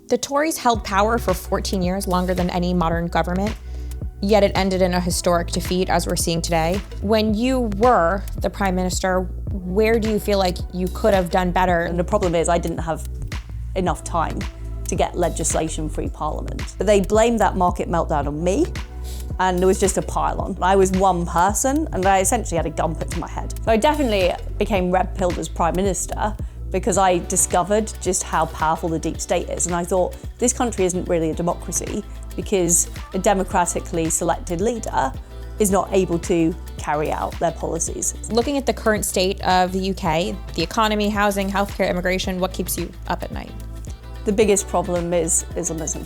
The Tories held power for 14 years, longer than any modern government, yet it ended in a historic defeat, as we're seeing today. When you were the prime minister, where do you feel like you could have done better? And the problem is I didn't have enough time to get legislation through Parliament. But they blamed that market meltdown on me, and there was just a pile-on. I was one person, and I essentially had a gun put to my head. So I definitely became red-pilled as prime minister because I discovered just how powerful the deep state is. And I thought, this country isn't really a democracy because a democratically selected leader is not able to carry out their policies. Looking at the current state of the UK, the economy, housing, healthcare, immigration, what keeps you up at night? The biggest problem is Islamism.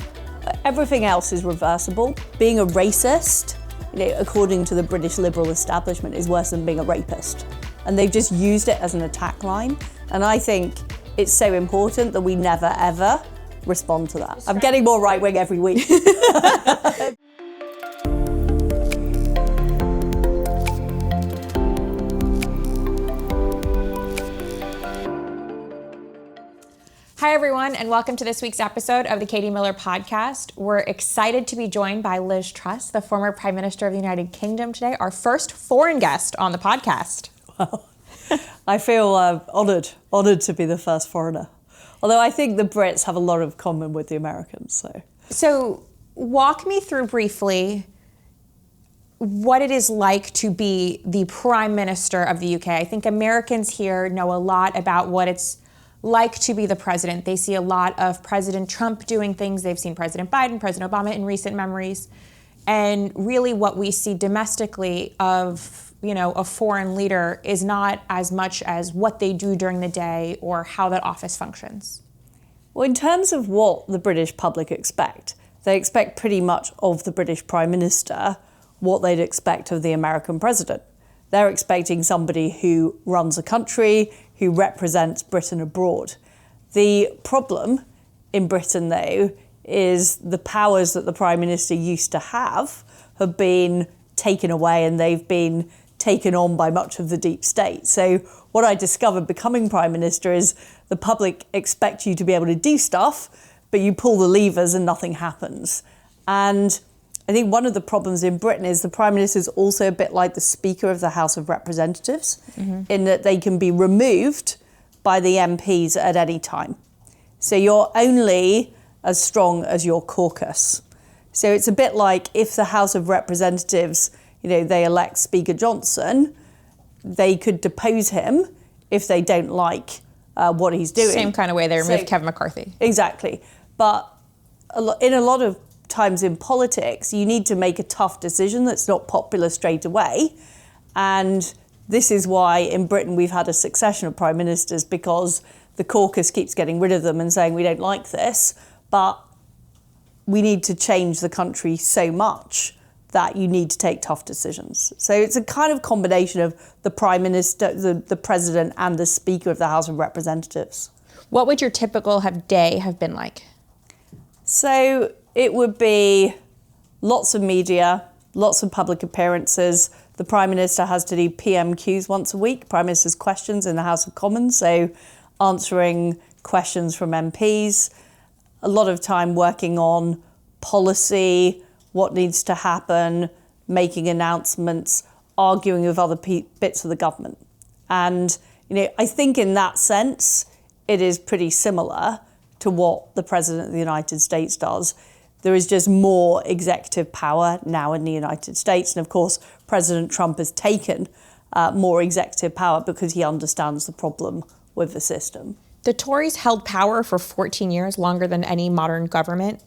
Everything else is reversible. Being a racist, according to the British liberal establishment, is worse than being a rapist. And they've just used it as an attack line. And I think it's so important that we never, ever respond to that. I'm getting more right-wing every week. Hi, everyone, and welcome to this week's episode of the Katie Miller Podcast. We're excited to be joined by Liz Truss, the former Prime Minister of the United Kingdom today, our first foreign guest on the podcast. Well, I feel honoured to be the first foreigner. Although I think the Brits have a lot of common with the Americans. So walk me through briefly what it is like to be the Prime Minister of the UK. I think Americans here know a lot about what it's like to be the president. They see a lot of President Trump doing things. They've seen President Biden, President Obama in recent memories. And really what we see domestically of, a foreign leader is not as much as what they do during the day or how that office functions. Well, in terms of what the British public expect, they expect pretty much of the British Prime Minister what they'd expect of the American president. They're expecting somebody who runs a country, who represents Britain abroad. The problem in Britain, though, is the powers that the Prime Minister used to have been taken away, and they've been taken on by much of the deep state. So what I discovered becoming Prime Minister is the public expect you to be able to do stuff, but you pull the levers and nothing happens. And I think one of the problems in Britain is the Prime Minister is also a bit like the Speaker of the House of Representatives, in that they can be removed by the MPs at any time. So you're only as strong as your caucus. So it's a bit like if the House of Representatives, they elect Speaker Johnson, they could depose him if they don't like what he's doing. Same kind of way they removed Kevin McCarthy. Exactly. But in a lot of times in politics, you need to make a tough decision that's not popular straight away. And this is why in Britain we've had a succession of prime ministers, because the caucus keeps getting rid of them and saying we don't like this, but we need to change the country so much that you need to take tough decisions. So it's a kind of combination of the Prime Minister, the President and the Speaker of the House of Representatives. What would your typical day have been like? So it would be lots of media, lots of public appearances. The Prime Minister has to do PMQs once a week, Prime Minister's questions in the House of Commons, so answering questions from MPs. A lot of time working on policy, what needs to happen, making announcements, arguing with other bits of the government. And, I think in that sense, it is pretty similar to what the President of the United States does. There is just more executive power now in the United States. And of course, President Trump has taken more executive power because he understands the problem with the system. The Tories held power for 14 years, longer than any modern government,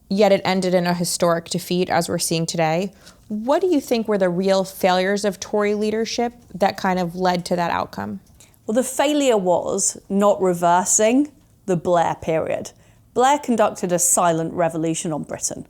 yet it ended in a historic defeat, as we're seeing today. What do you think were the real failures of Tory leadership that kind of led to that outcome? Well, the failure was not reversing the Blair period. Blair conducted a silent revolution on Britain.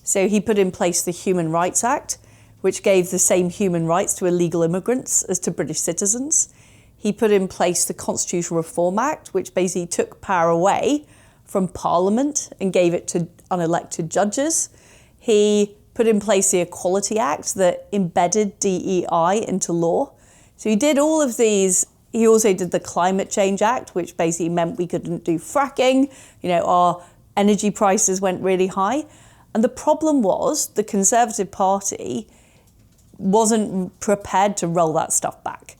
So he put in place the Human Rights Act, which gave the same human rights to illegal immigrants as to British citizens. He put in place the Constitutional Reform Act, which basically took power away from Parliament and gave it to unelected judges. He put in place the Equality Act that embedded DEI into law. So he did all of these. He also did the Climate Change Act, which basically meant we couldn't do fracking. Our energy prices went really high. And the problem was the Conservative Party wasn't prepared to roll that stuff back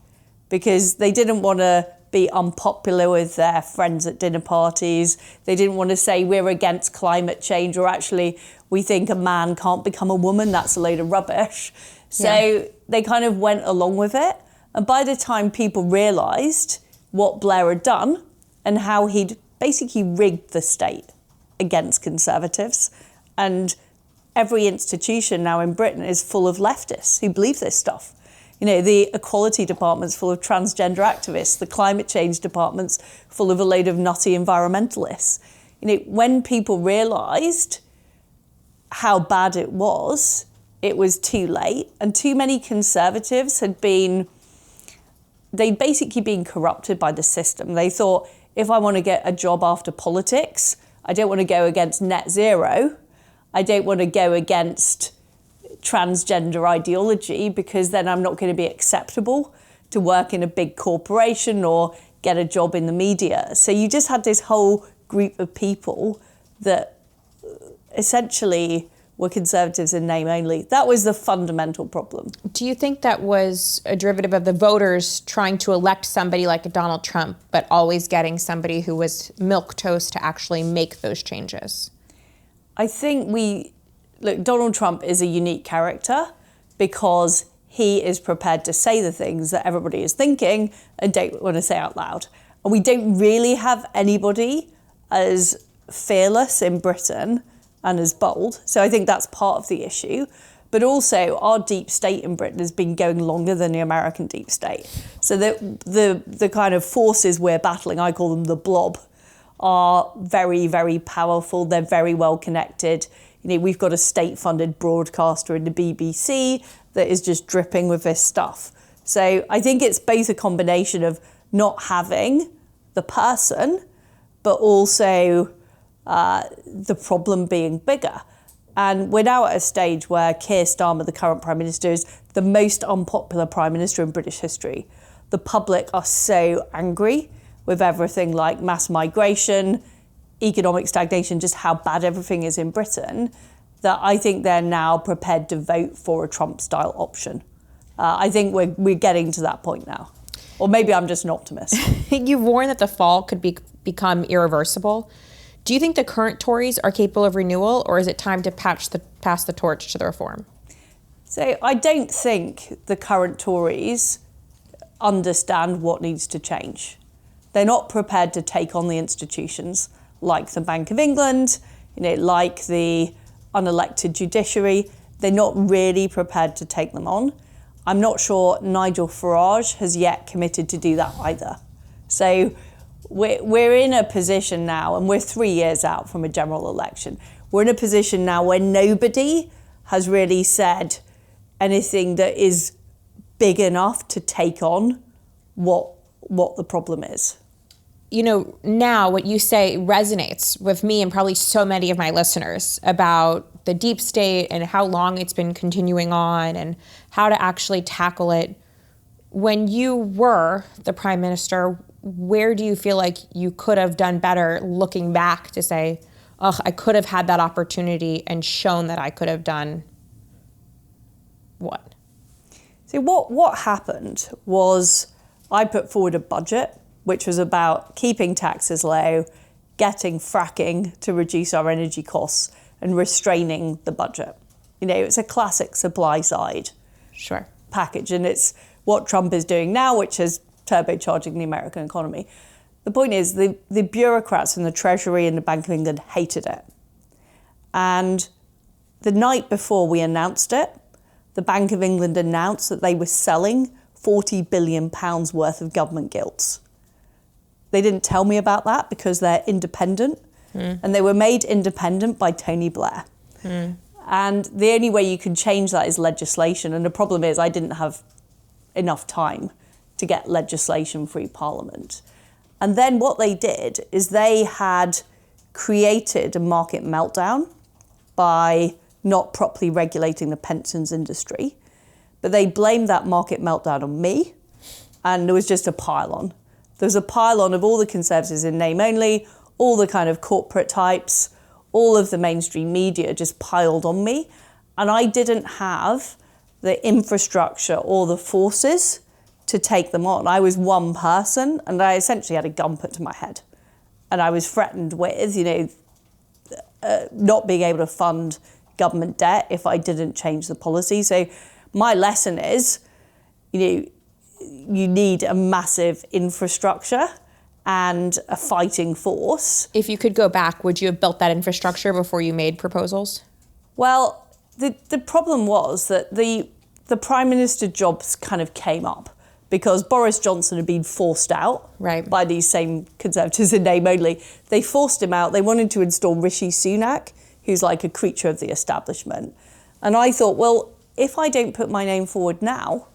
because they didn't want to be unpopular with their friends at dinner parties. They didn't want to say we're against climate change or actually we think a man can't become a woman. That's a load of rubbish. So they kind of went along with it. And by the time people realised what Blair had done and how he'd basically rigged the state against Conservatives, and every institution now in Britain is full of leftists who believe this stuff. You know, the equality department's full of transgender activists, the climate change department's full of a load of nutty environmentalists. You know, when people realised how bad it was too late, and too many Conservatives they'd basically been corrupted by the system. They thought, if I want to get a job after politics, I don't want to go against net zero. I don't want to go against transgender ideology because then I'm not going to be acceptable to work in a big corporation or get a job in the media. So you just had this whole group of people that essentially were Conservatives in name only. That was the fundamental problem. Do you think that was a derivative of the voters trying to elect somebody like Donald Trump, but always getting somebody who was milquetoast to actually make those changes? I think Donald Trump is a unique character because he is prepared to say the things that everybody is thinking and don't want to say out loud. And we don't really have anybody as fearless in Britain and as bold. So I think that's part of the issue. But also our deep state in Britain has been going longer than the American deep state. So the kind of forces we're battling, I call them the blob, are very, very powerful. They're very well connected. You know, we've got a state-funded broadcaster in the BBC that is just dripping with this stuff. So I think it's both a combination of not having the person, but also the problem being bigger. And we're now at a stage where Keir Starmer, the current Prime Minister, is the most unpopular Prime Minister in British history. The public are so angry with everything like mass migration, economic stagnation, just how bad everything is in Britain, that I think they're now prepared to vote for a Trump-style option. I think we're getting to that point now. Or maybe I'm just an optimist. You warn that the fall could become irreversible. Do you think the current Tories are capable of renewal, or is it time to pass the torch to the reform? So I don't think the current Tories understand what needs to change. They're not prepared to take on the institutions like the Bank of England, like the unelected judiciary. They're not really prepared to take them on. I'm not sure Nigel Farage has yet committed to do that either. So we're in a position now, and we're 3 years out from a general election. We're in a position now where nobody has really said anything that is big enough to take on what the problem is. You know, now what you say resonates with me and probably so many of my listeners about the deep state and how long it's been continuing on and how to actually tackle it. When you were the Prime Minister, where do you feel like you could have done better looking back to say, oh, I could have had that opportunity and shown that I could have done what? So what happened was I put forward a budget which was about keeping taxes low, getting fracking to reduce our energy costs, and restraining the budget. It's a classic supply side package, and it's what Trump is doing now, which is turbocharging the American economy. The point is, the bureaucrats in the Treasury and the Bank of England hated it. And the night before we announced it, the Bank of England announced that they were selling £40 billion worth of government gilts. They didn't tell me about that because they're independent, and they were made independent by Tony Blair. And the only way you can change that is legislation. And the problem is I didn't have enough time to get legislation through Parliament. And then what they did is they had created a market meltdown by not properly regulating the pensions industry. But they blamed that market meltdown on me, and there was just a pile-on. There was a pile-on of all the Conservatives in name only, all the kind of corporate types, all of the mainstream media just piled on me, and I didn't have the infrastructure or the forces to take them on. I was one person, and I essentially had a gun put to my head, and I was threatened with, not being able to fund government debt if I didn't change the policy. So my lesson is, you need a massive infrastructure and a fighting force. If you could go back, would you have built that infrastructure before you made proposals? Well, the problem was that the Prime Minister jobs kind of came up because Boris Johnson had been forced out by these same Conservatives in name only. They forced him out. They wanted to install Rishi Sunak, who's like a creature of the establishment. And I thought, well, if I don't put my name forward now,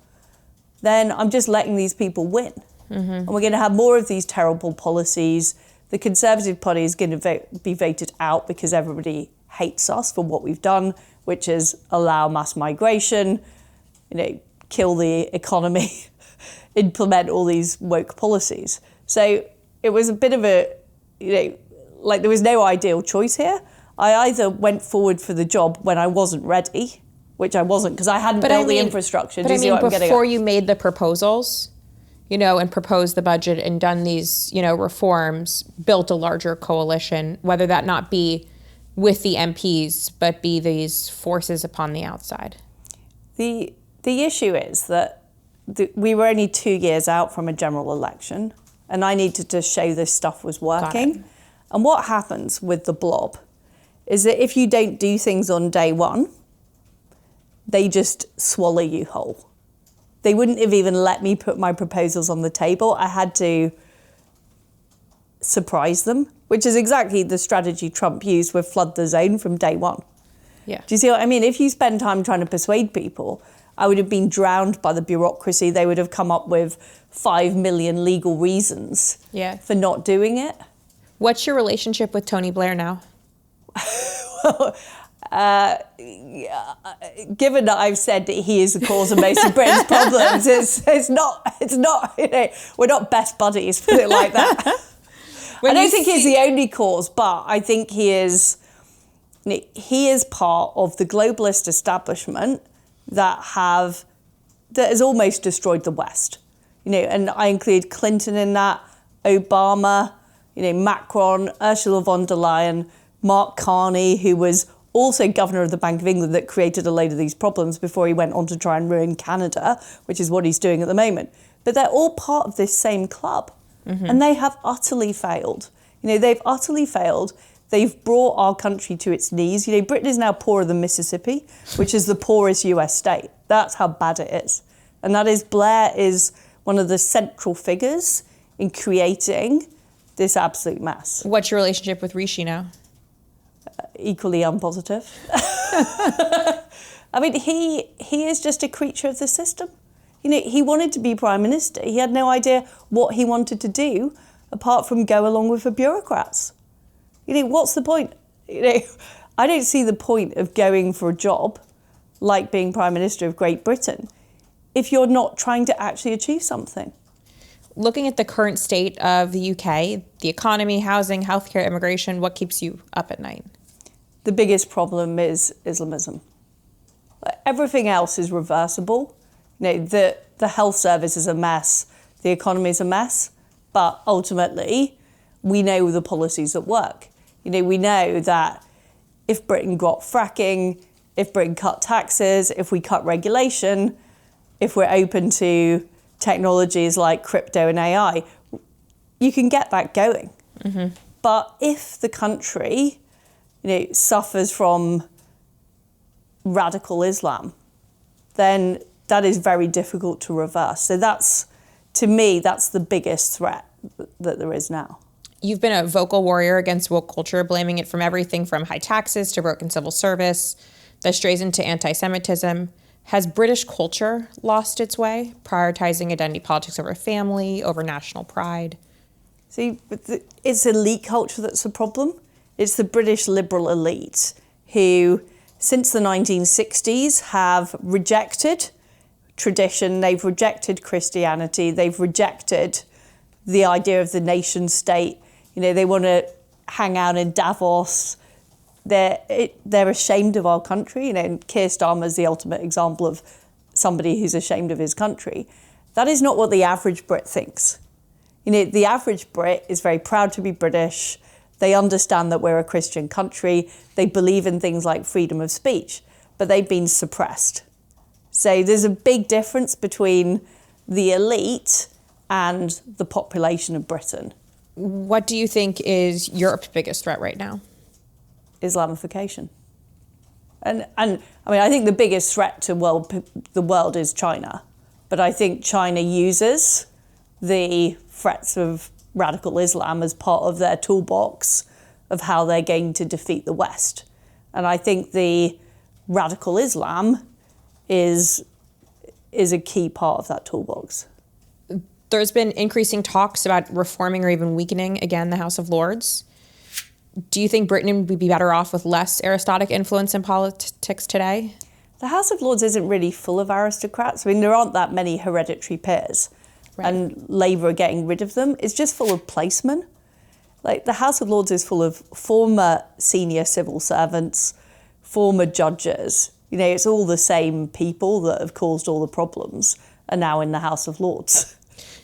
then I'm just letting these people win. And we're going to have more of these terrible policies. The Conservative Party is going to be voted out because everybody hates us for what we've done, which is allow mass migration, kill the economy, implement all these woke policies. So it was a bit of a, there was no ideal choice here. I either went forward for the job when I wasn't ready, which I wasn't because I hadn't built the infrastructure. But before you made the proposals, and proposed the budget and done these, reforms, built a larger coalition, whether that not be with the MPs, but be these forces upon the outside. The issue is that we were only 2 years out from a general election, and I needed to show this stuff was working. And what happens with the blob is that if you don't do things on day one, they just swallow you whole. They wouldn't have even let me put my proposals on the table. I had to surprise them, which is exactly the strategy Trump used with flood the zone from day one. Yeah. Do you see what I mean? If you spend time trying to persuade people, I would have been drowned by the bureaucracy. They would have come up with 5 million legal reasons for not doing it. What's your relationship with Tony Blair now? Given that I've said that he is the cause of most of Britain's problems, it's not. We're not best buddies, put it like that. I don't think he's the only cause, but I think he is part of the globalist establishment that has almost destroyed the West. And I include Clinton in that, Obama, Macron, Ursula von der Leyen, Mark Carney, who was also governor of the Bank of England, that created a load of these problems before he went on to try and ruin Canada, which is what he's doing at the moment. But they're all part of this same club. And they have utterly failed. They've utterly failed. They've brought our country to its knees. Britain is now poorer than Mississippi, which is the poorest US state. That's how bad it is. And that is, Blair is one of the central figures in creating this absolute mess. What's your relationship with Rishi now? Equally unpositive. I mean, he is just a creature of the system. He wanted to be Prime Minister. He had no idea what he wanted to do apart from go along with the bureaucrats. What's the point? I don't see the point of going for a job like being Prime Minister of Great Britain if you're not trying to actually achieve something. Looking at the current state of the UK, the economy, housing, healthcare, immigration, what keeps you up at night? The biggest problem is Islamism. Everything else is reversible. The health service is a mess, the economy is a mess, but ultimately we know the policies that work. We know that if Britain got fracking, if Britain cut taxes, if we cut regulation, if we're open to technologies like crypto and AI, you can get that going. But if the country suffers from radical Islam, then that is very difficult to reverse. So to me, that's the biggest threat that there is now. You've been a vocal warrior against woke culture, blaming it from everything from high taxes to broken civil service that strays into anti-Semitism. Has British culture lost its way, prioritizing identity politics over family, over national pride? See, it's elite culture that's the problem. It's the British liberal elite who, since the 1960s, have rejected tradition, they've rejected Christianity, they've rejected the idea of the nation state. They want to hang out in Davos, they're ashamed of our country. And Keir Starmer is the ultimate example of somebody who's ashamed of his country. That is not what the average Brit thinks. The average Brit is very proud to be British. They understand that we're a Christian country. They believe in things like freedom of speech, but they've been suppressed. So there's a big difference between the elite and the population of Britain. What do you think is Europe's biggest threat right now? Islamification. And I mean, I think the biggest threat to the world is China. But I think China uses the threats of radical Islam as part of their toolbox of how they're going to defeat the West. And I think the radical Islam is a key part of that toolbox. There's been increasing talks about reforming or even weakening, again, the House of Lords. Do you think Britain would be better off with less aristocratic influence in politics today? The House of Lords isn't really full of aristocrats. I mean, there aren't that many hereditary peers. Right. And Labour are getting rid of them. It's just full of placemen. Like, the House of Lords is full of former senior civil servants, former judges. It's all the same people that have caused all the problems are now in the House of Lords.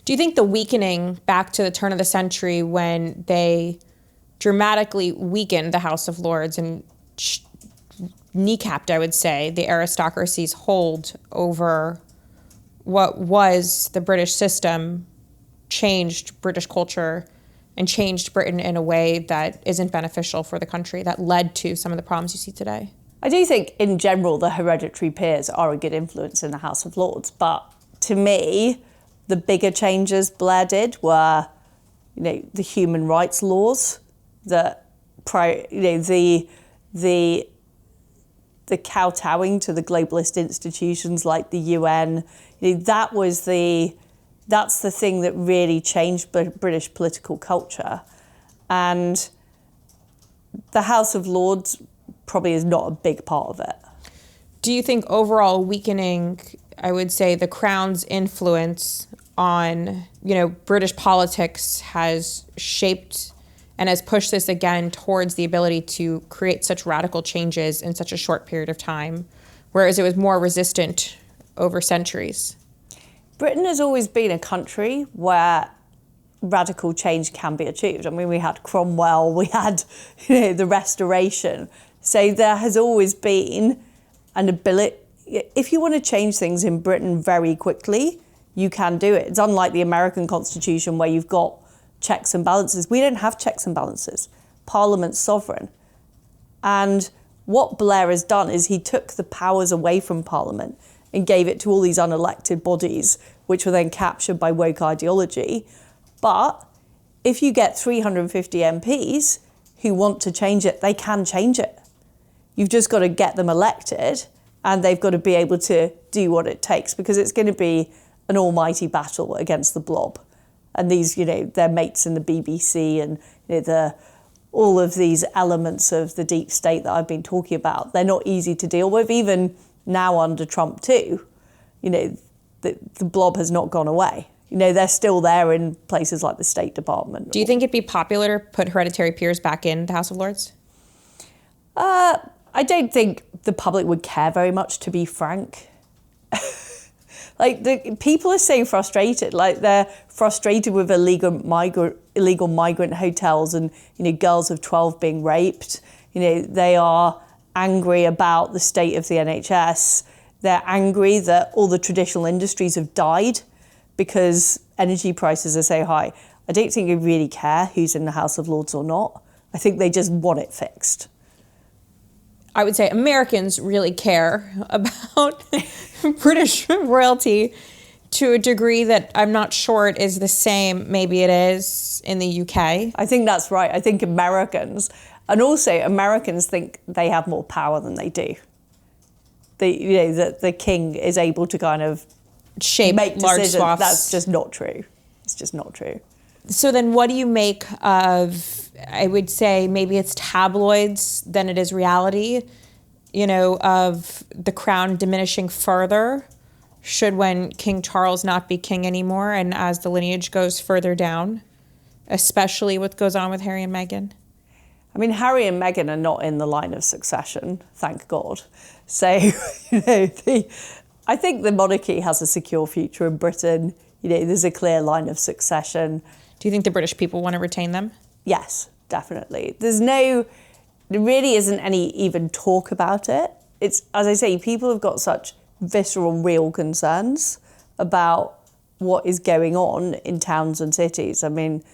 Do you think the weakening back to the turn of the century, when they dramatically weakened the House of Lords and kneecapped, I would say, the aristocracy's hold over what was the British system, changed British culture and changed Britain in a way that isn't beneficial for the country, that led to some of the problems you see today? I do think, in general, the hereditary peers are a good influence in the House of Lords. But to me, the bigger changes Blair did were, the human rights laws, the kowtowing to the globalist institutions like the UN. That's the thing that really changed British political culture. And the House of Lords probably is not a big part of it. Do you think overall weakening, I would say, the Crown's influence on, British politics has shaped and has pushed this again towards the ability to create such radical changes in such a short period of time, whereas it was more resistant over centuries? Britain has always been a country where radical change can be achieved. I mean, we had Cromwell, we had the Restoration. So there has always been an ability. If you want to change things in Britain very quickly, you can do it. It's unlike the American Constitution, where you've got checks and balances. We don't have checks and balances. Parliament's sovereign. And what Blair has done is he took the powers away from Parliament and gave it to all these unelected bodies, which were then captured by woke ideology. But if you get 350 MPs who want to change it, they can change it. You've just got to get them elected, and they've got to be able to do what it takes, because it's going to be an almighty battle against the blob. And these, their mates in the BBC and all of these elements of the deep state that I've been talking about, they're not easy to deal with, even now under Trump too. The blob has not gone away. They're still there in places like the State Department. Do you think it'd be popular to put hereditary peers back in the House of Lords? I don't think the public would care very much, to be frank. People are so frustrated. They're frustrated with illegal migrant hotels and, girls of 12 being raped. They are angry about the state of the NHS. They're angry that all the traditional industries have died because energy prices are so high. I don't think they really care who's in the House of Lords or not. I think they just want it fixed. I would say Americans really care about British royalty to a degree that I'm not sure it is the same. Maybe it is in the UK. I think that's right. I think Americans think they have more power than they do. That the king is able to kind of make decisions. Swaths. That's just not true. It's just not true. So then what do you make of, I would say maybe it's tabloids than it is reality, of the crown diminishing further when King Charles not be king anymore and as the lineage goes further down, especially what goes on with Harry and Meghan? I mean, Harry and Meghan are not in the line of succession, thank God. So, I think the monarchy has a secure future in Britain. There's a clear line of succession. Do you think the British people want to retain them? Yes, definitely. There really isn't any even talk about it. It's, as I say, people have got such visceral, real concerns about what is going on in towns and cities. I mean,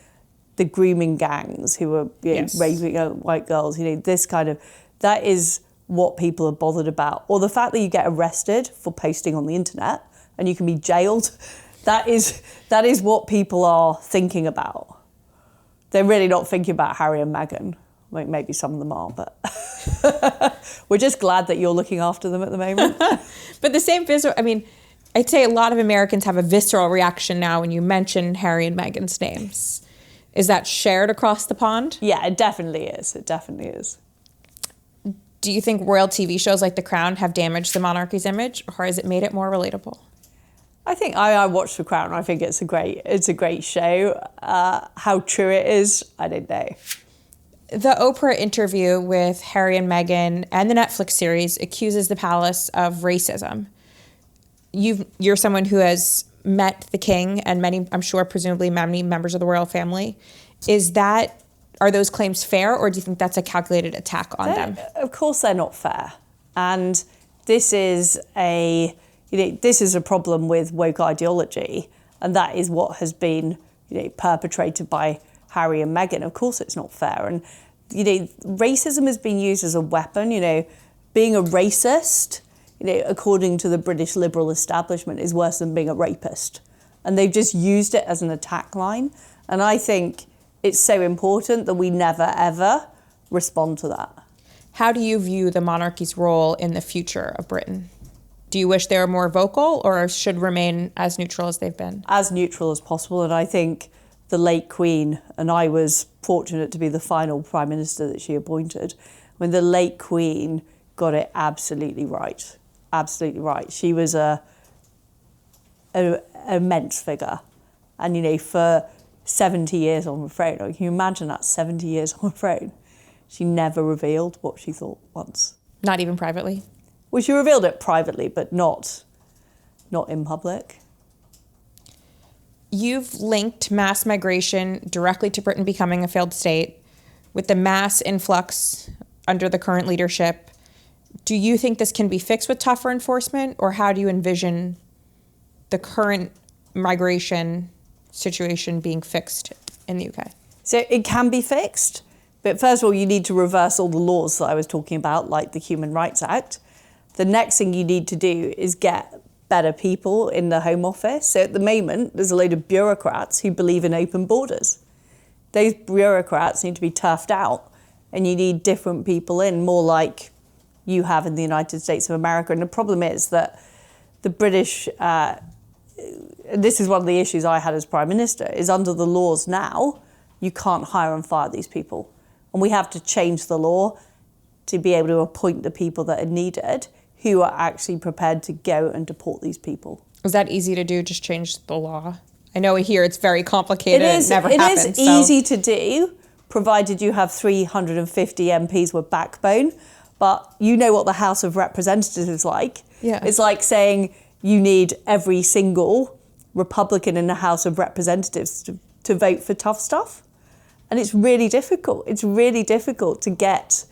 the grooming gangs who are raping white girls, that is what people are bothered about. Or the fact that you get arrested for posting on the internet and you can be jailed, that is what people are thinking about. They're really not thinking about Harry and Meghan. Like, maybe some of them are, but we're just glad that you're looking after them at the moment. But the same visceral, I mean, I'd say a lot of Americans have a visceral reaction now when you mention Harry and Meghan's names. Is that shared across the pond? Yeah, it definitely is. It definitely is. Do you think royal TV shows like The Crown have damaged the monarchy's image, or has it made it more relatable? I think I watched The Crown. I think it's a great show. How true it is, I don't know. The Oprah interview with Harry and Meghan and the Netflix series accuses the palace of racism. You're someone who has met the king and many, I'm sure, presumably many members of the royal family. Are those claims fair, or do you think that's a calculated attack on them? Of course they're not fair. And this is a problem with woke ideology, and that is what has been perpetrated by Harry and Meghan. Of course it's not fair. And racism has been used as a weapon. Being a racist, according to the British liberal establishment, is worse than being a rapist. And they've just used it as an attack line. And I think it's so important that we never, ever respond to that. How do you view the monarchy's role in the future of Britain? Do you wish they were more vocal, or should remain as neutral as they've been? As neutral as possible. And I think the late Queen, and I was fortunate to be the final Prime Minister that she appointed, when the late Queen got it absolutely right. Absolutely right. She was an immense figure. And, for 70 years on the throne, can you imagine that, 70 years on the throne? She never revealed what she thought once. Not even privately? Well, she revealed it privately, but not in public. You've linked mass migration directly to Britain becoming a failed state. With the mass influx under the current leadership, do you think this can be fixed with tougher enforcement, or how do you envision the current migration situation being fixed in the UK? So it can be fixed, but first of all, you need to reverse all the laws that I was talking about, like the Human Rights Act. The next thing you need to do is get better people in the Home Office. So at the moment, there's a load of bureaucrats who believe in open borders. Those bureaucrats need to be turfed out, and you need different people in, more like you have in the United States of America. And the problem is that the British, this is one of the issues I had as Prime Minister, is under the laws now, you can't hire and fire these people. And we have to change the law to be able to appoint the people that are needed, who are actually prepared to go and deport these people. Is that easy to do, just change the law? I know here it's very complicated. It never happens. It is easy to do, provided you have 350 MPs with backbone. But you know what the House of Representatives is like. Yeah. It's like saying you need every single Republican in the House of Representatives to vote for tough stuff. And it's really difficult. It's really difficult to get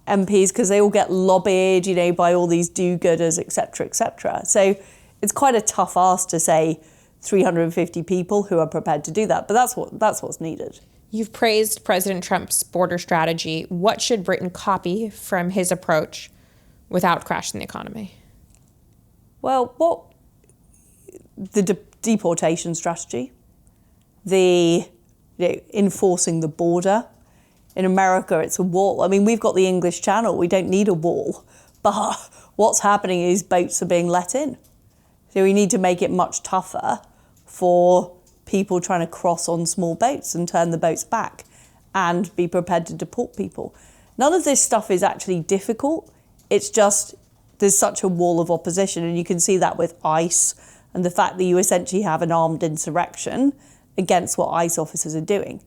MPs because they all get lobbied, by all these do-gooders, et cetera, So it's quite a tough ask to say 350 people who are prepared to do that. But that's what's needed. You've praised President Trump's border strategy. What should Britain copy from his approach without crashing the economy? Well, the deportation strategy, the enforcing the border. In America, it's a wall. I mean, we've got the English Channel. We don't need a wall. But what's happening is boats are being let in. So we need to make it much tougher for people trying to cross on small boats and turn the boats back and be prepared to deport people. None of this stuff is actually difficult. It's just there's such a wall of opposition, and you can see that with ICE and the fact that you essentially have an armed insurrection against what ICE officers are doing.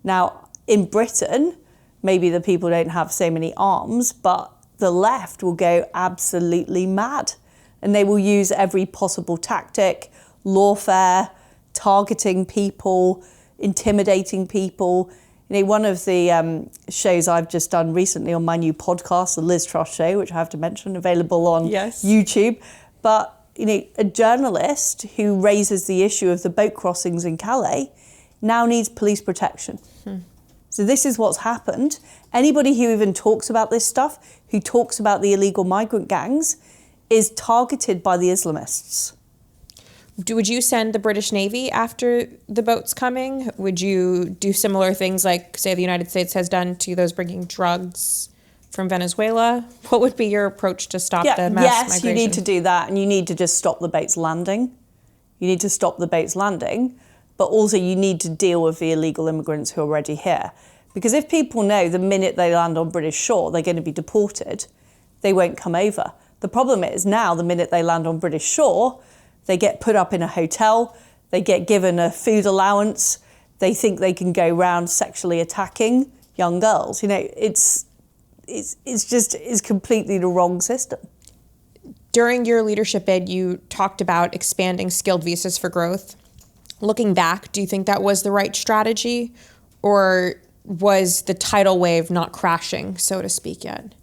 Now, in Britain, maybe the people don't have so many arms, but the left will go absolutely mad. And they will use every possible tactic, lawfare, targeting people, intimidating people. You know, one of the shows I've just done recently on my new podcast, the Liz Truss show, which I have to mention, available on YouTube. But, you know, a journalist who raises the issue of the boat crossings in Calais now needs police protection. So this is what's happened. Anybody who even talks about this stuff, who talks about the illegal migrant gangs, is targeted by the Islamists. Would you send the British Navy after the boats coming? Would you do similar things like, say, the United States has done to those bringing drugs from Venezuela? What would be your approach to stop the mass migration? You need to do that, and you need to just stop the boats landing. You need to stop the boats landing, but also you need to deal with the illegal immigrants who are already here. Because if people know the minute they land on British shore, they're going to be deported, they won't come over. The problem is now, the minute they land on British shore, they get put up in a hotel, they get given a food allowance, they think they can go round sexually attacking young girls. You know, it's completely the wrong system. During your leadership bid, you talked about expanding skilled visas for growth. Looking back, do you think that was the right strategy, or was the tidal wave not crashing, so to speak, yet?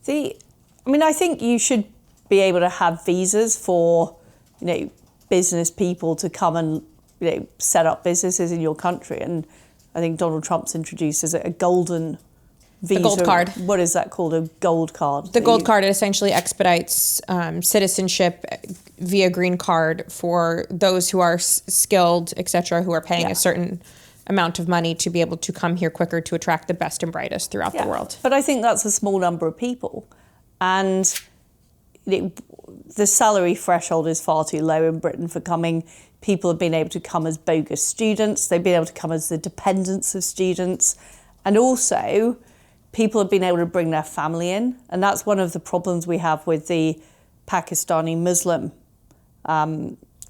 I think you should be able to have visas for, you know, business people to come and, you know, set up businesses in your country. And I think Donald Trump's introduced a golden visa. The gold card. What is that called? A gold card. The gold card, it essentially expedites citizenship via green card for those who are skilled, et cetera, who are paying a certain amount of money to be able to come here quicker to attract the best and brightest throughout the world. But I think that's a small number of people. And the salary threshold is far too low in Britain for coming. People have been able to come as bogus students. They've been able to come as the dependents of students. And also, people have been able to bring their family in. And that's one of the problems we have with the Pakistani Muslim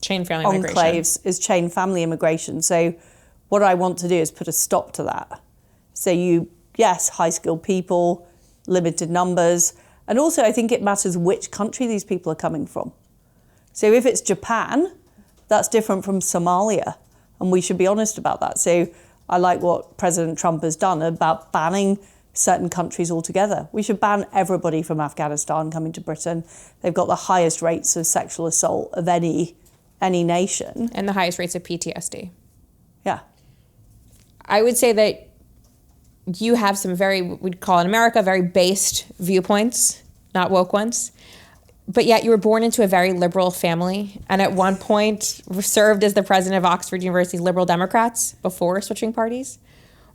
chain family enclaves is chain family immigration. So what I want to do is put a stop to that. So high-skilled people, limited numbers. And also, I think it matters which country these people are coming from. So if it's Japan, that's different from Somalia. And we should be honest about that. So I like what President Trump has done about banning certain countries altogether. We should ban everybody from Afghanistan coming to Britain. They've got the highest rates of sexual assault of any nation. And the highest rates of PTSD. Yeah. I would say that you have some we'd call in America, very based viewpoints, not woke ones. But yet you were born into a very liberal family, and at one point served as the president of Oxford University's Liberal Democrats before switching parties.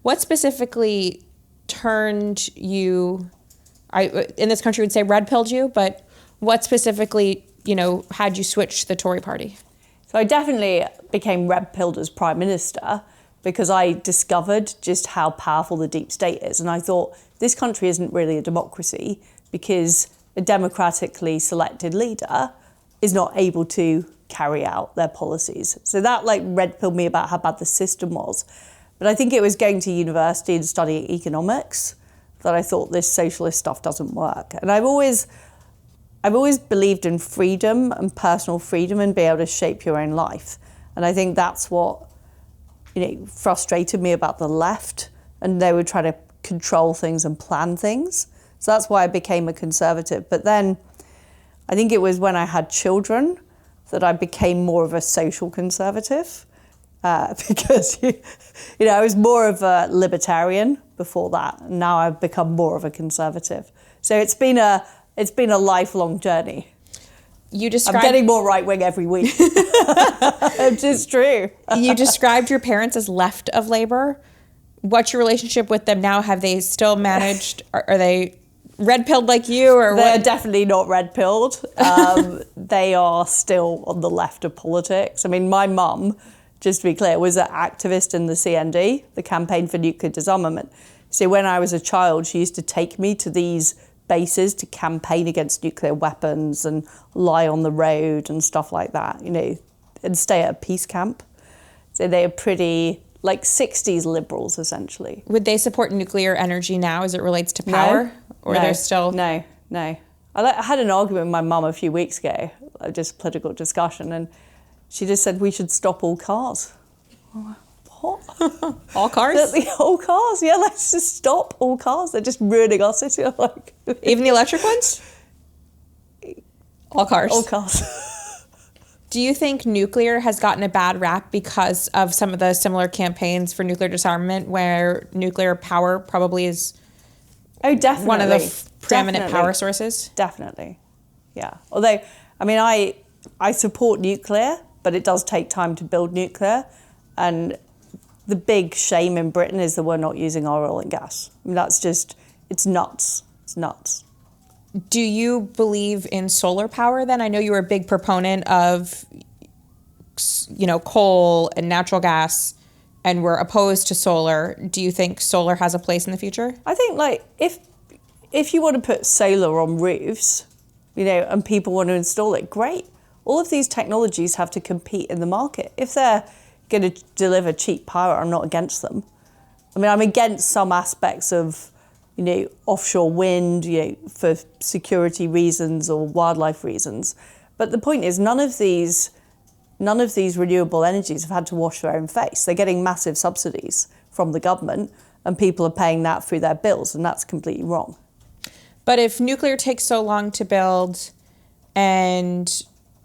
What specifically turned you, in this country would say red-pilled you, but what specifically, had you switch to the Tory party? So I definitely became red-pilled as Prime Minister because I discovered just how powerful the deep state is. And I thought, this country isn't really a democracy because a democratically selected leader is not able to carry out their policies. So that red-pilled me about how bad the system was. But I think it was going to university and studying economics that I thought this socialist stuff doesn't work. And I've always believed in freedom and personal freedom and be able to shape your own life. And I think that's what frustrated me about the left, and they would try to control things and plan things. So that's why I became a conservative. But then I think it was when I had children that I became more of a social conservative because I was more of a libertarian before that, and now I've become more of a conservative. So it's been a lifelong journey. I'm getting more right-wing every week. It's just true. You described your parents as left of Labour. What's your relationship with them now? Have they still managed? Are they red-pilled like you? Or They're definitely not red-pilled. They are still on the left of politics. I mean, my mum, just to be clear, was an activist in the CND, the Campaign for Nuclear Disarmament. So when I was a child, she used to take me to these bases to campaign against nuclear weapons and lie on the road and stuff like that, and stay at a peace camp. So they are pretty like 60s liberals, essentially. Would they support nuclear energy now as it relates to power? No, or no, they're still... No. I had an argument with my mum a few weeks ago, just political discussion, and she just said we should stop all cars. What? All cars? All cars, yeah, let's just stop all cars. They're just ruining our city. Like, even the electric ones? All cars. All cars. Do you think nuclear has gotten a bad rap because of some of the similar campaigns for nuclear disarmament where nuclear power probably is definitely one of the preeminent power sources? Definitely, yeah. Although, I mean, I support nuclear, but it does take time to build nuclear. And the big shame in Britain is that we're not using our oil and gas. I mean, that's just, it's nuts. It's nuts. Do you believe in solar power then? I know you were a big proponent of, coal and natural gas and were opposed to solar. Do you think solar has a place in the future? I think, like, if you want to put solar on roofs, and people want to install it, great. All of these technologies have to compete in the market. If they're going to deliver cheap power, I'm not against them. I mean, I'm against some aspects of offshore wind, for security reasons or wildlife reasons. But the point is, none of these renewable energies have had to wash their own face. They're getting massive subsidies from the government, and people are paying that through their bills, and that's completely wrong. But if nuclear takes so long to build, and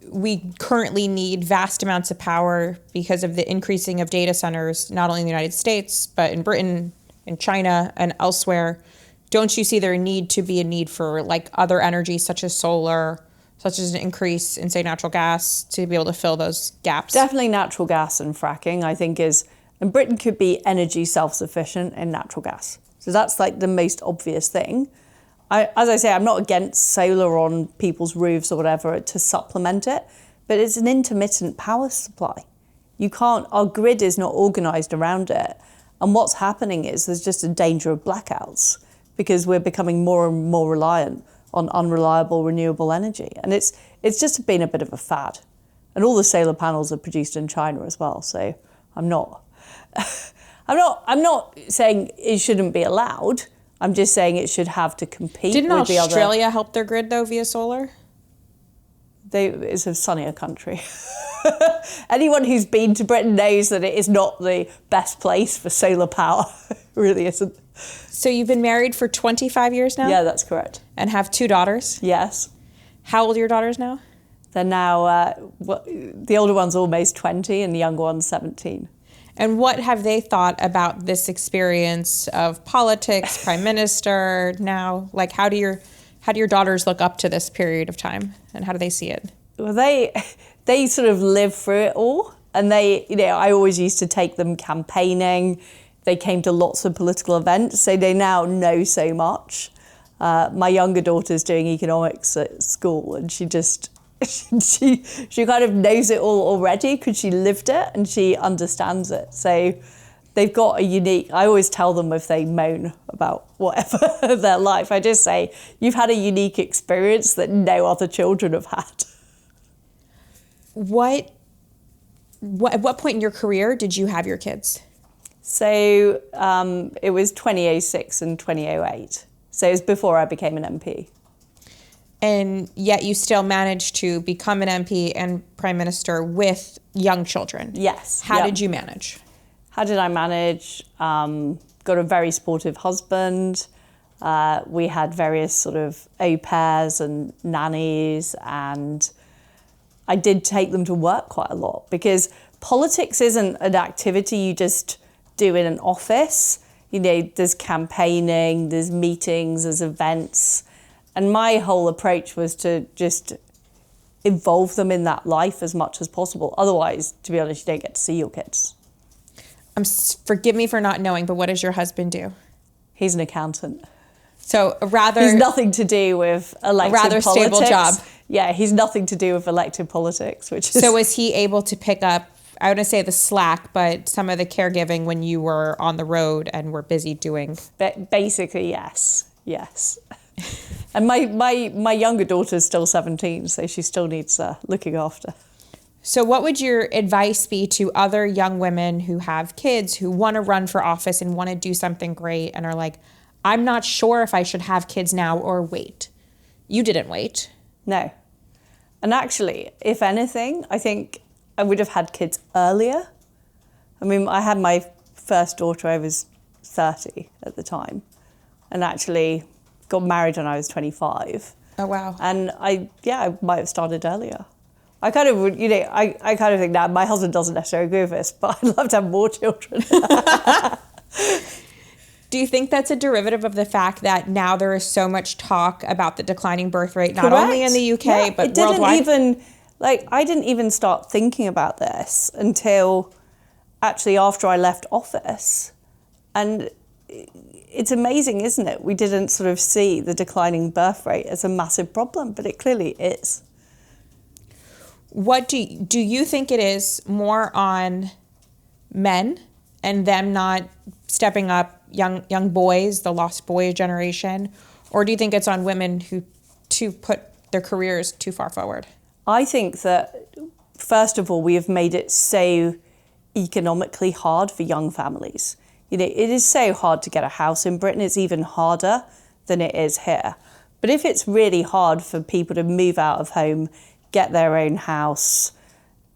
we currently need vast amounts of power because of the increasing of data centers, not only in the United States, but in Britain, in China, and elsewhere, don't you see there need to be a need for like other energies such as solar, such as an increase in, say, natural gas to be able to fill those gaps? Definitely natural gas and fracking, I think, and Britain could be energy self-sufficient in natural gas. So that's like the most obvious thing. As I say, I'm not against solar on people's roofs or whatever to supplement it, but it's an intermittent power supply. Our grid is not organised around it. And what's happening is there's just a danger of blackouts because we're becoming more and more reliant on unreliable renewable energy. And it's just been a bit of a fad. And all the solar panels are produced in China as well. So I'm not saying it shouldn't be allowed. I'm just saying it should have to compete with the other. Didn't Australia help their grid though via solar? It's a sunnier country. Anyone who's been to Britain knows that it is not the best place for solar power. It really isn't. So you've been married for 25 years now? Yeah, that's correct. And have 2 daughters? Yes. How old are your daughters now? They're now, the older one's almost 20 and the younger one's 17. And what have they thought about this experience of politics, prime minister now? Like, how do your daughters look up to this period of time, and how do they see it? Well, they sort of live through it all, and I always used to take them campaigning. They came to lots of political events, so they now know so much. My younger daughter's doing economics at school, and she kind of knows it all already because she lived it and she understands it. So they've got a unique, I always tell them if they moan about whatever their life, I just say, you've had a unique experience that no other children have had. At what point in your career did you have your kids? So it was 2006 and 2008. So it was before I became an MP. And yet you still managed to become an MP and Prime Minister with young children. Yes. How did you manage? How did I manage? Got a very supportive husband. We had various sort of au pairs and nannies, and I did take them to work quite a lot because politics isn't an activity you just do in an office. There's campaigning, there's meetings, there's events. And my whole approach was to just involve them in that life as much as possible. Otherwise, to be honest, you don't get to see your kids. Forgive me for not knowing, but what does your husband do? He's an accountant. So he's nothing to do with elected politics. Stable job. Yeah, he's nothing to do with elected politics, which is... So was he able to pick up, I wouldn't say the slack, but some of the caregiving when you were on the road and were busy doing? Basically, yes. Yes. And my younger daughter's still 17, so she still needs looking after. So what would your advice be to other young women who have kids, who want to run for office and want to do something great and are like, I'm not sure if I should have kids now or wait? You didn't wait. No. And actually, if anything, I think I would have had kids earlier. I mean, I had my first daughter, I was 30 at the time, and actually got married when I was 25. Oh, wow. And I might have started earlier. I kind of, I kind of think that my husband doesn't necessarily agree with this, but I'd love to have more children. Do you think that's a derivative of the fact that now there is so much talk about the declining birth rate, not Correct. only in the UK, but worldwide? I didn't even start thinking about this until actually after I left office. And it's amazing, isn't it? We didn't sort of see the declining birth rate as a massive problem, but it clearly is. What do you think it is more on men and them not stepping up, young boys, the lost boy generation, or do you think it's on women who to put their careers too far forward? I think that, first of all, we have made it so economically hard for young families. It is so hard to get a house in Britain. It's even harder than it is here. But if it's really hard for people to move out of home, get their own house,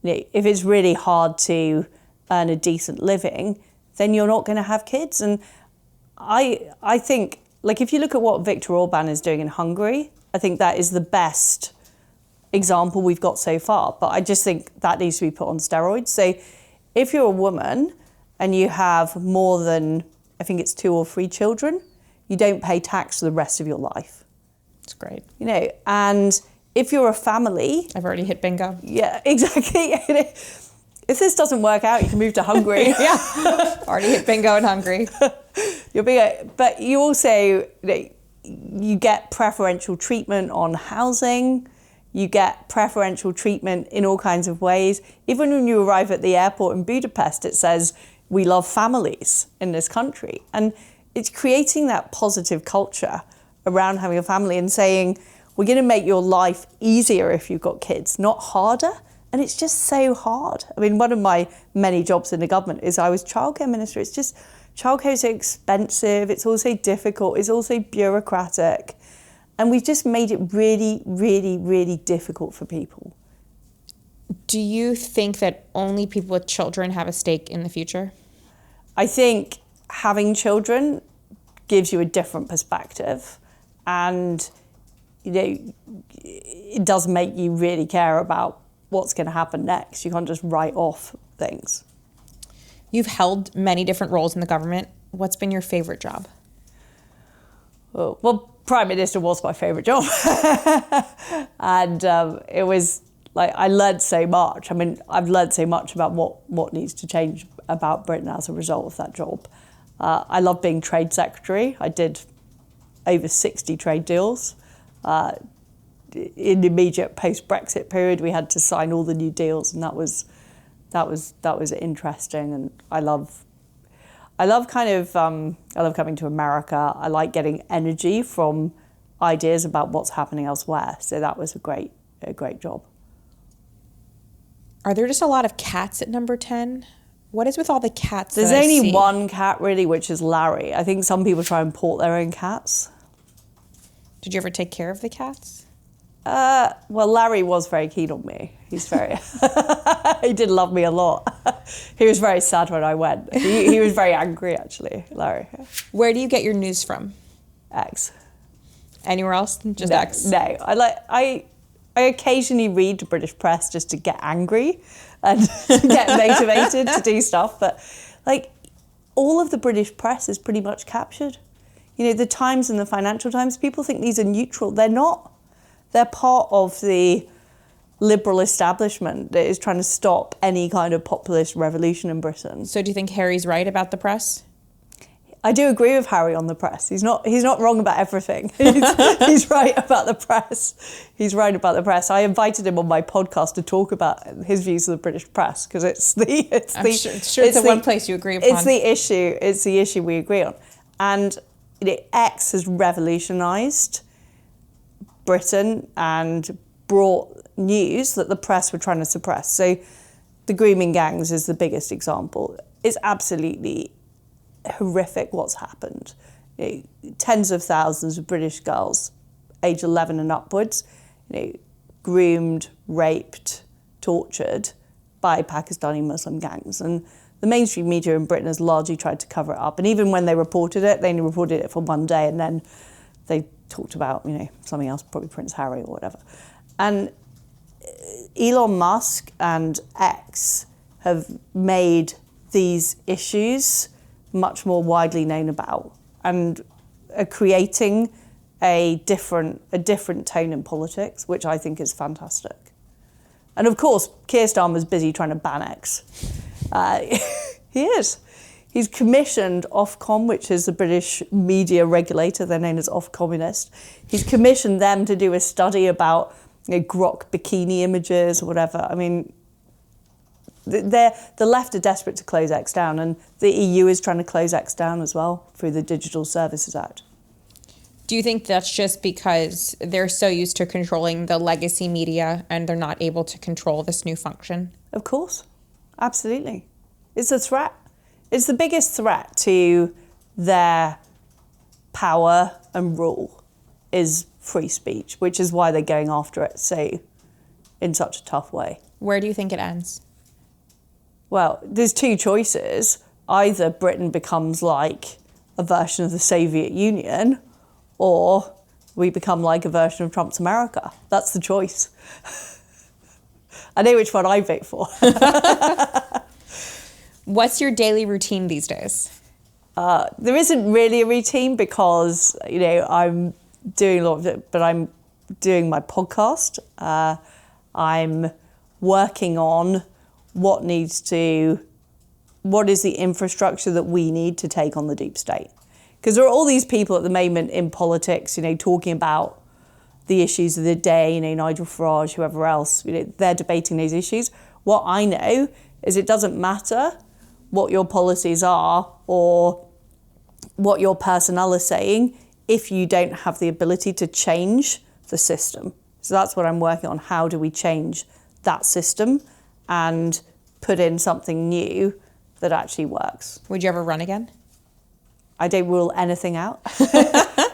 if it's really hard to earn a decent living, then you're not going to have kids. And I think, if you look at what Viktor Orban is doing in Hungary, I think that is the best example we've got so far. But I just think that needs to be put on steroids. So if you're a woman and you have more than, I think it's 2 or 3 children, you don't pay tax for the rest of your life. That's great. And if you're a family... I've already hit bingo. Yeah, exactly. If this doesn't work out, you can move to Hungary. Yeah, already hit bingo in Hungary. But you also, you get preferential treatment on housing. You get preferential treatment in all kinds of ways. Even when you arrive at the airport in Budapest, it says, we love families in this country. And it's creating that positive culture around having a family and saying, we're going to make your life easier if you've got kids, not harder. And it's just so hard. I mean, one of my many jobs in the government is I was childcare minister. It's just, childcare is so expensive. It's also difficult. It's also bureaucratic. And we've just made it really, really, really difficult for people. Do you think that only people with children have a stake in the future? I think having children gives you a different perspective. And, it does make you really care about what's going to happen next. You can't just write off things. You've held many different roles in the government. What's been your favorite job? Well, Prime Minister was my favourite job. And it was I learned so much. I mean, I've learned so much about what needs to change about Britain as a result of that job. I love being Trade Secretary. I did over 60 trade deals. In the immediate post-Brexit period, we had to sign all the new deals, and that was interesting. And I love coming to America. I like getting energy from ideas about what's happening elsewhere. So that was a great job. Are there just a lot of cats at number 10? What is with all the cats? There's only one cat really, which is Larry. I think some people try and port their own cats. Did you ever take care of the cats? Well, Larry was very keen on me. He's very, he did love me a lot. He was very sad when I went. He was very angry, actually, Larry. Where do you get your news from? X. Anywhere else? Just No, X? No, I occasionally read the British press just to get angry and get motivated to do stuff. But all of the British press is pretty much captured. The Times and the Financial Times, people think these are neutral. They're not. They're part of the liberal establishment that is trying to stop any kind of populist revolution in Britain. So do you think Harry's right about the press? I do agree with Harry on the press. He's not wrong about everything. He's right about the press. He's right about the press. I invited him on my podcast to talk about his views of the British press because it's the one place you agree upon. It's the issue we agree on. And X has revolutionised Britain and brought news that the press were trying to suppress. So the grooming gangs is the biggest example. It's absolutely horrific what's happened. Tens of thousands of British girls, age 11 and upwards, groomed, raped, tortured by Pakistani Muslim gangs. And the mainstream media in Britain has largely tried to cover it up. And even when they reported it, they only reported it for one day, and then they talked about, something else, probably Prince Harry or whatever. And Elon Musk and X have made these issues much more widely known about and are creating a different tone in politics, which I think is fantastic. And of course, Keir Starmer's busy trying to ban X. He is. He's commissioned Ofcom, which is the British media regulator. They're known as Ofcommunist. He's commissioned them to do a study about grok bikini images or whatever. I mean, the left are desperate to close X down, and the EU is trying to close X down as well through the Digital Services Act. Do you think that's just because they're so used to controlling the legacy media and they're not able to control this new function? Of course. Absolutely. It's a threat. It's the biggest threat to their power and rule is free speech, which is why they're going after it in such a tough way. Where do you think it ends? Well, there's two choices. Either Britain becomes like a version of the Soviet Union, or we become like a version of Trump's America. That's the choice. I know which one I vote for. What's your daily routine these days? There isn't really a routine because, I'm doing a lot of it, but I'm doing my podcast. I'm working on what is the infrastructure that we need to take on the deep state. Because there are all these people at the moment in politics, talking about the issues of the day, Nigel Farage, whoever else, they're debating those issues. What I know is it doesn't matter what your policies are or what your personnel are saying if you don't have the ability to change the system. So that's what I'm working on. How do we change that system and put in something new that actually works? Would you ever run again? I don't rule anything out.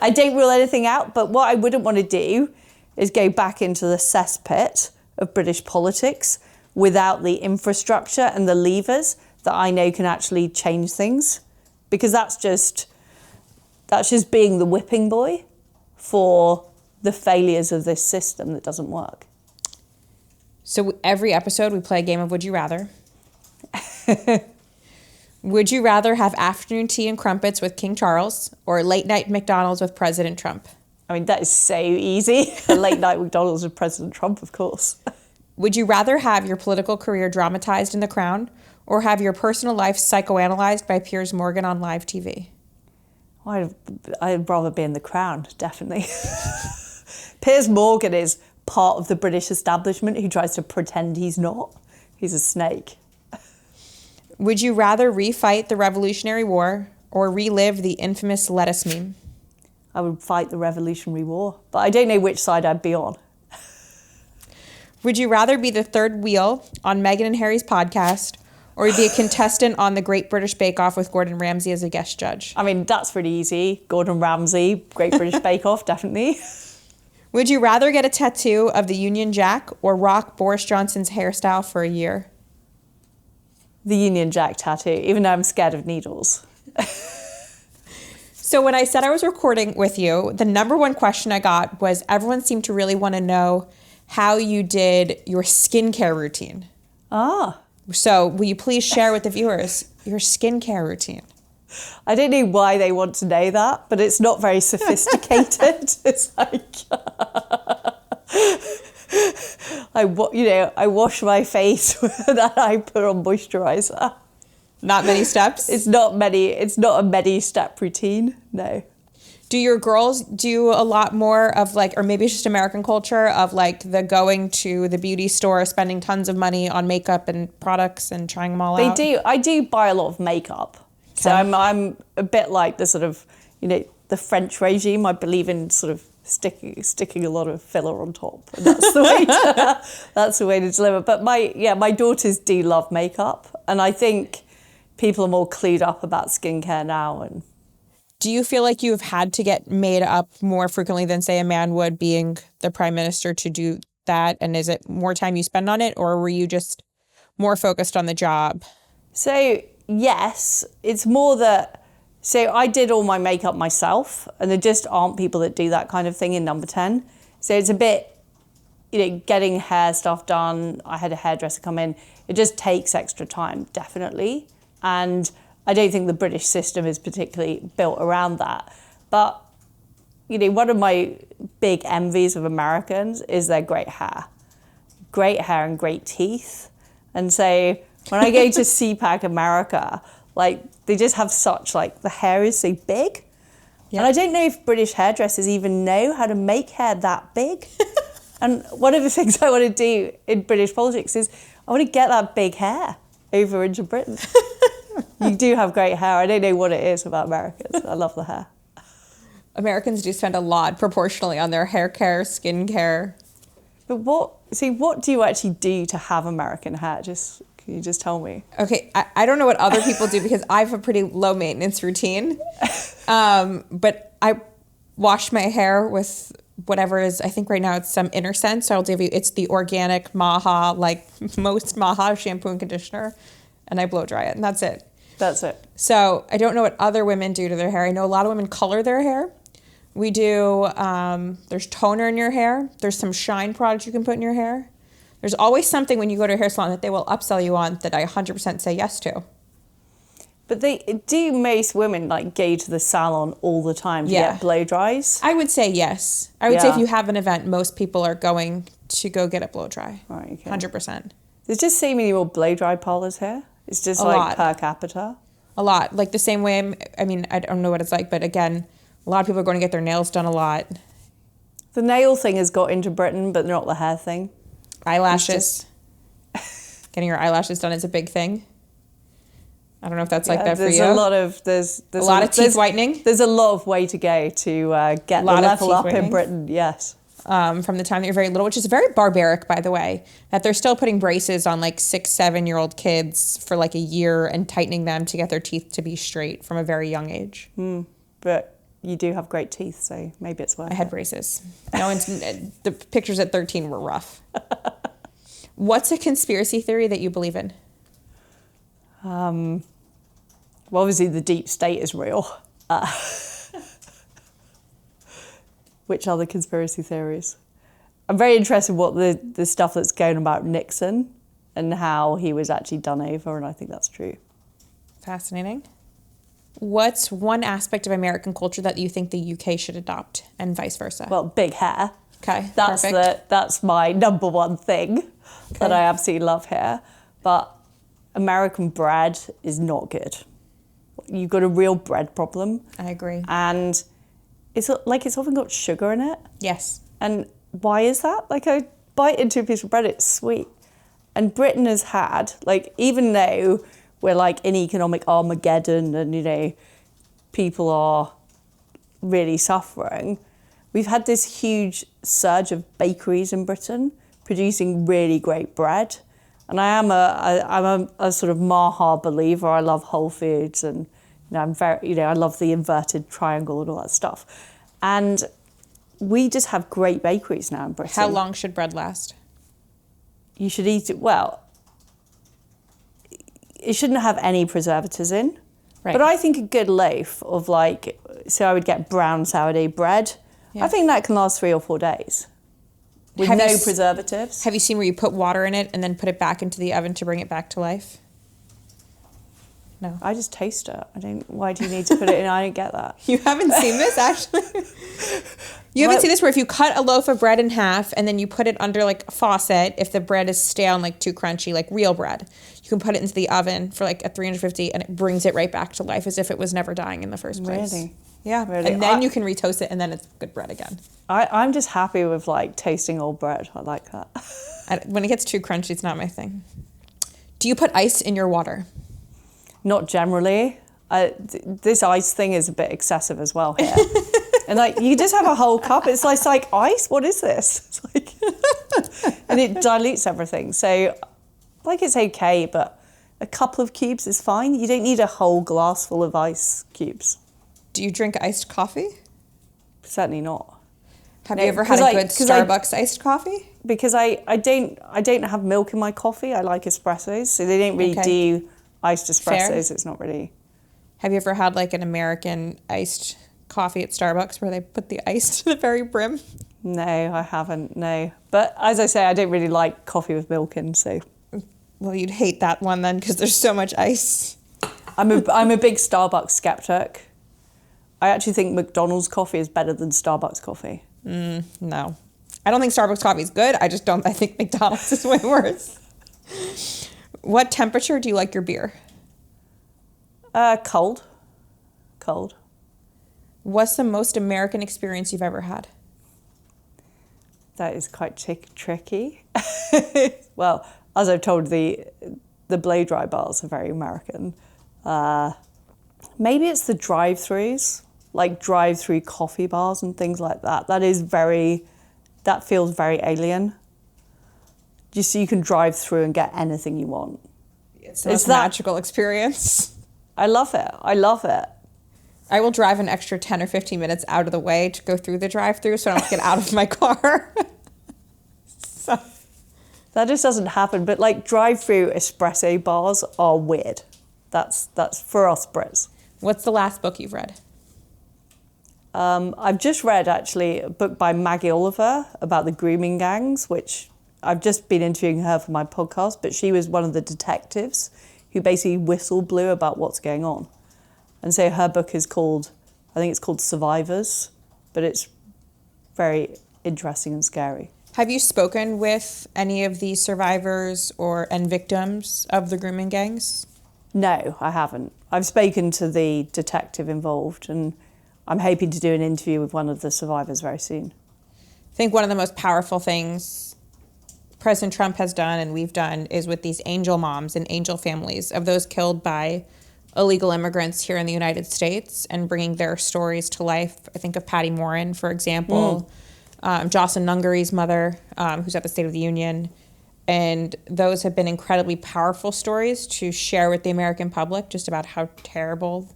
I don't rule anything out, but what I wouldn't want to do is go back into the cesspit of British politics without the infrastructure and the levers that I know can actually change things, because that's just being the whipping boy for the failures of this system that doesn't work. So every episode we play a game of Would You Rather. Would you rather have afternoon tea and crumpets with King Charles or late night McDonald's with President Trump? I mean, that is so easy. Late night McDonald's with President Trump, of course. Would you rather have your political career dramatized in The Crown or have your personal life psychoanalyzed by Piers Morgan on live TV? I'd rather be in The Crown, definitely. Piers Morgan is part of the British establishment who tries to pretend he's not. He's a snake. Would you rather refight the Revolutionary War or relive the infamous lettuce meme? I would fight the Revolutionary War, but I don't know which side I'd be on. Would you rather be the third wheel on Meghan and Harry's podcast or be a contestant on the Great British Bake Off with Gordon Ramsay as a guest judge? I mean, that's pretty easy. Gordon Ramsay, Great British Bake Off, definitely. Would you rather get a tattoo of the Union Jack or rock Boris Johnson's hairstyle for a year? The Union Jack tattoo, even though I'm scared of needles. So when I said I was recording with you, the number one question I got was everyone seemed to really want to know how you did your skincare routine. Ah. So will you please share with the viewers your skincare routine? I don't know why they want to know that, but it's not very sophisticated. It's like... I wash my face and I put on moisturiser. Not many steps? It's not a many-step routine, no. Do your girls do a lot more of or maybe it's just American culture of the going to the beauty store, spending tons of money on makeup and products and trying them all out? They do. I do buy a lot of makeup. Okay. So I'm a bit like the sort of, the French regime. I believe in sort of sticking a lot of filler on top. And that's the way that's the way to deliver. But my daughters do love makeup, and I think people are more clued up about skincare now. And do you feel like you've had to get made up more frequently than, say, a man would being the prime minister to do that? And is it more time you spend on it, or were you just more focused on the job? So, yes, it's more that, so I did all my makeup myself, and there just aren't people that do that kind of thing in number 10. So it's a bit, getting hair stuff done. I had a hairdresser come in. It just takes extra time, definitely. And I don't think the British system is particularly built around that. But, one of my big envies of Americans is their great hair. Great hair and great teeth. And so when I go to CPAC America, they just have such, the hair is so big. Yep. And I don't know if British hairdressers even know how to make hair that big. And one of the things I want to do in British politics is I want to get that big hair over into Britain. You do have great hair. I don't know what it is about Americans. I love the hair. Americans do spend a lot proportionally on their hair care, skin care. But what do you actually do to have American hair? Can you just tell me? Okay, I don't know what other people do because I have a pretty low maintenance routine. But I wash my hair with whatever is, I think right now it's some Inner Sense. So it's the organic Maha, most Maha shampoo and conditioner. And I blow dry it, and that's it. That's it. So I don't know what other women do to their hair. I know a lot of women color their hair. We do, there's toner in your hair. There's some shine products you can put in your hair. There's always something when you go to a hair salon that they will upsell you on that I 100% say yes to. But do most women go to the salon all the time to get blow dries? I would say yes. I would say if you have an event, most people are going to go get a blow dry. Right, okay. 100%. There's just so many more blow dry parlors here. It's just per capita. A lot. The same way, I don't know what it's like, but again, a lot of people are going to get their nails done a lot. The nail thing has got into Britain, but not the hair thing. Eyelashes. Getting your eyelashes done is a big thing. I don't know if that's like that for you. There's a lot of teeth whitening. There's a lot of way to go to get the level up in Britain, yes. From the time that you're very little, which is very barbaric, by the way, that they're still putting braces on 6-7-year-old kids for a year and tightening them to get their teeth to be straight from a very young age. But you do have great teeth, so maybe it's worth it. I had braces. The pictures at 13 were rough. What's a conspiracy theory that you believe in? Well, obviously the deep state is real. Which other conspiracy theories? I'm very interested in what the stuff that's going about Nixon and how he was actually done over, and I think that's true. Fascinating. What's one aspect of American culture that you think the UK should adopt, and vice versa? Well, big hair. Okay, that's my number one thing that I absolutely love here. But American bread is not good. You've got a real bread problem. I agree. And it's often got sugar in it. Yes. And why is that? I bite into a piece of bread, it's sweet. And Britain has had, even though we're in economic Armageddon and, people are really suffering, we've had this huge surge of bakeries in Britain producing really great bread. And I'm a sort of Maha believer. I love Whole Foods and I'm very, I love the inverted triangle and all that stuff. And we just have great bakeries now in Britain. How long should bread last? You should eat it, it shouldn't have any preservatives in. Right. But I think a good loaf of so I would get brown sourdough bread. Yeah. I think that can last 3 or 4 days with no preservatives. Have you seen where you put water in it and then put it back into the oven to bring it back to life? No. I just taste it. Why do you need to put it in? I don't get that. You haven't seen this, actually? You haven't seen this where if you cut a loaf of bread in half and then you put it under a faucet, if the bread is stale and too crunchy, real bread, you can put it into the oven for at 350 and it brings it right back to life as if it was never dying in the first place. Really? Yeah. Really? And then you can retoast it and then it's good bread again. I'm just happy with tasting old bread. I like that. When it gets too crunchy, it's not my thing. Do you put ice in your water? Not generally. This ice thing is a bit excessive as well here. And like, you just have a whole cup. It's like ice. What is this? It's like, and it dilutes everything. So like, it's okay, but a couple of cubes is fine. You don't need a whole glass full of ice cubes. Do you drink iced coffee? Certainly not. Have you ever had a good Starbucks iced coffee? Because I don't have milk in my coffee. I like espressos, so they don't really do iced espressos. Fair. It's not really. Have you ever had like an American iced coffee at Starbucks where they put the ice to the very brim? No, I haven't. No, but as I say, I don't really like coffee with milk in. So, well, you'd hate that one then because there's so much ice. I'm a big Starbucks skeptic. I actually think McDonald's coffee is better than Starbucks coffee. No. I don't think Starbucks coffee is good. I think McDonald's is way worse. What temperature do you like your beer? Cold. Cold. What's the most American experience you've ever had? That is quite tricky. Well, as I've told, the blow dry bars are very American. Maybe it's the drive-throughs, like drive-through coffee bars and things like that. That feels very alien. Just so you can drive through and get anything you want. It's a magical experience. I love it. I love it. I will drive an extra 10 or 15 minutes out of the way to go through the drive-through so I don't have to get out of my car. So. That just doesn't happen. But like drive-through espresso bars are weird. That's for us Brits. What's the last book you've read? I've just read, actually, a book by Maggie Oliver about the grooming gangs, which I've just been interviewing her for my podcast, but she was one of the detectives who basically whistle blew about what's going on. And so her book is called, I think it's called Survivors, but it's very interesting and scary. Have you spoken with any of the survivors and victims of the grooming gangs? No, I haven't. I've spoken to the detective involved, and I'm hoping to do an interview with one of the survivors very soon. I think one of the most powerful things President Trump has done and we've done is with these angel moms and angel families of those killed by illegal immigrants here in the United States and bringing their stories to life. I think of Patty Morin, for example, Jocelyn Nungari's mother, who's at the State of the Union. And those have been incredibly powerful stories to share with the American public just about how terrible,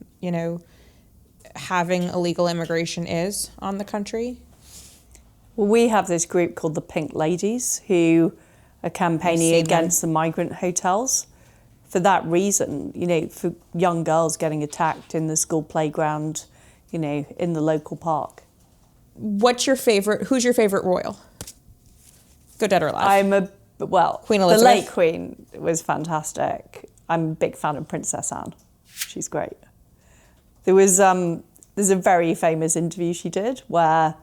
having illegal immigration is on the country. Well, we have this group called the Pink Ladies who are campaigning against the migrant hotels. For that reason, for young girls getting attacked in the school playground, in the local park. Who's your favorite royal? Good, dead, or alive? Queen Elizabeth. The late Queen was fantastic. I'm a big fan of Princess Anne. She's great. There's a very famous interview she did where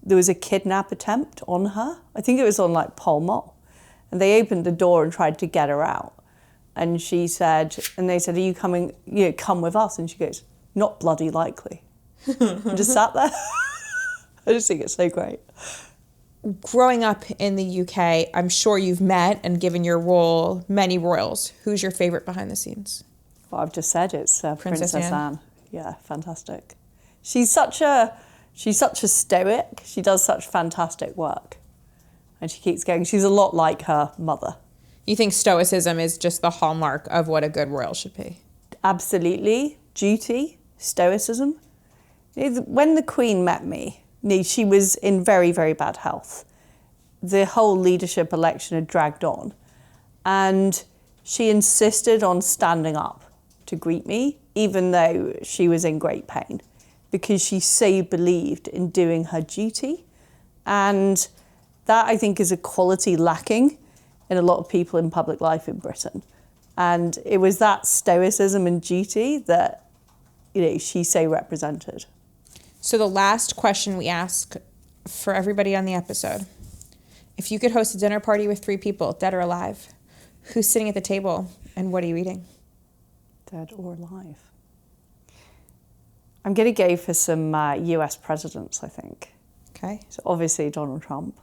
there was a kidnap attempt on her. I think it was on like Pall Mall. And they opened the door and tried to get her out. And they said, are you coming, come with us? And she goes, not bloody likely. And just sat there. I just think it's so great. Growing up in the UK, I'm sure you've met and given your role many royals. Who's your favorite behind the scenes? Well, I've just said it's Princess Anne. Yeah, fantastic. She's such a stoic. She does such fantastic work. And she keeps going. She's a lot like her mother. You think stoicism is just the hallmark of what a good royal should be? Absolutely. Duty, stoicism. When the Queen met me, she was in very, very bad health. The whole leadership election had dragged on. And she insisted on standing up to greet me, even though she was in great pain, because she so believed in doing her duty. And that, I think, is a quality lacking in a lot of people in public life in Britain. And it was that stoicism and duty that, she so represented. So the last question we ask for everybody on the episode, if you could host a dinner party with 3 people, dead or alive, who's sitting at the table and what are you eating? Dead or alive? I'm going to go for some US presidents, I think. Okay. So obviously Donald Trump.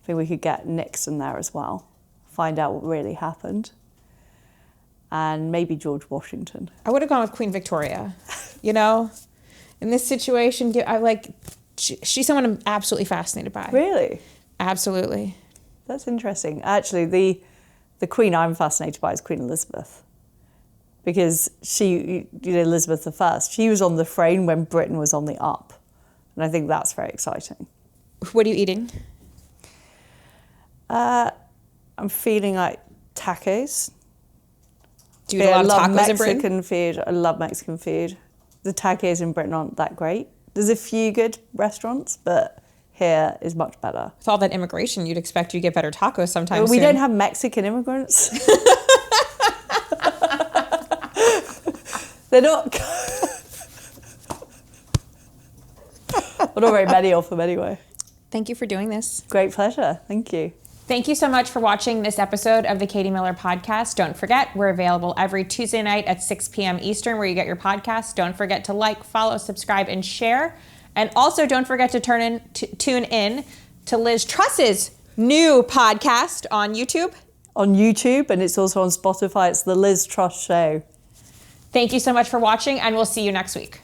I think we could get Nixon there as well. Find out what really happened. And maybe George Washington. I would have gone with Queen Victoria. in this situation, she's someone I'm absolutely fascinated by. Really? Absolutely. That's interesting. Actually, the Queen I'm fascinated by is Queen Elizabeth. Because she, Elizabeth I, she was on the throne when Britain was on the up. And I think that's very exciting. What are you eating? I'm feeling like tacos. Do you eat a lot of tacos Mexican in Britain? food. I love Mexican food. The tacos in Britain aren't that great. There's a few good restaurants, but here is much better. With all that immigration, you'd expect you get better tacos sometime We soon. don't have Mexican immigrants. They're not... well, not very many of them anyway. Thank you for doing this. Great pleasure. Thank you. Thank you so much for watching this episode of the Katie Miller Podcast. Don't forget, we're available every Tuesday night at 6 p.m. Eastern, where you get your podcasts. Don't forget to like, follow, subscribe, and share. And also, don't forget to tune in to Liz Truss's new podcast on YouTube. On YouTube, and it's also on Spotify. It's The Liz Truss Show. Thank you so much for watching, and we'll see you next week.